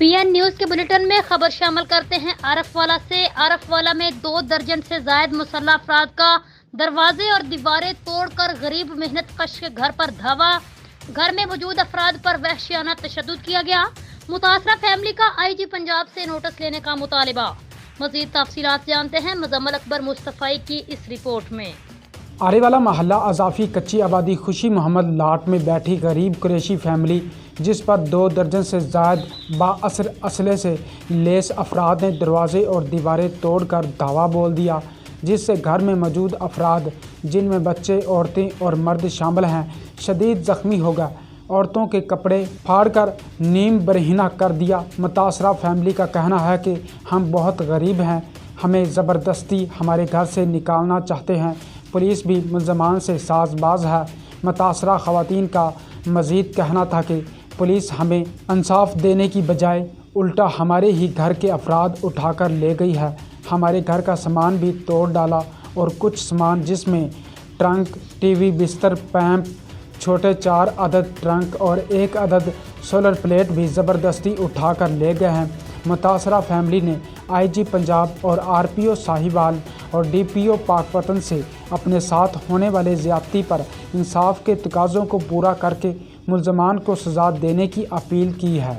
PN news के bulletin में खबर शामिल करते हैं आरफ वाला से। आरफ वाला में 2 दर्जन से जायद मुसल्लह अफराद का दरवाजे और दीवारें तोड़कर गरीब मेहनत कश के घर पर धावा। घर में मौजूद अफराद पर वहशियाना तशद्दुद किया गया। मुतासरा फैमिली का IG पंजाब से नोटिस लेने का मुतालिबा। मजीद तफसीलात जानते हैं मुजम्मल अकबर मुस्तफाई की इस रिपोर्ट में। आरेवाला महल्ला अजाफी कच्ची आबादी खुशी मोहम्मद लाट में बैठी गरीब कुरैशी फैमिली, जिस पर 2 दर्जन से ज़ायद बाअसर असले से लेस अफराद ने दरवाजे और दीवारें तोड़कर धावा बोल दिया, जिससे घर में मौजूद अफराद, जिनमें बच्चे, औरतें और मर्द शामिल हैं, शदीद ज़ख्मी हो गए। औरतों के कपड़े फाड़कर नीम बरहीना कर दिया। मुतासरा फैमिली का कहना है कि हम बहुत गरीब हैं, हमें ज़बरदस्ती हमारे घर से निकालना चाहते हैं। पुलिस भी मुल्ज़मान से साज़बाज है। मुतासरा ख़वातीन का मज़ीद कहना था कि पुलिस हमें इंसाफ देने की बजाय उल्टा हमारे ही घर के अफराद उठाकर ले गई है। हमारे घर का सामान भी तोड़ डाला और कुछ सामान जिसमें ट्रंक, TV, बिस्तर, पैम्प, छोटे 4 अदद ट्रंक और 1 अदद सोलर प्लेट भी ज़बरदस्ती उठाकर ले गए हैं। मुतासरा फैमिली ने IG पंजाब और RPO साहिवाल और DPO पाकपतन से अपने साथ होने वाले ज़्यादती पर इंसाफ के तकाज़ों को पूरा करके मुल्ज़मान को सज़ा देने की अपील की है।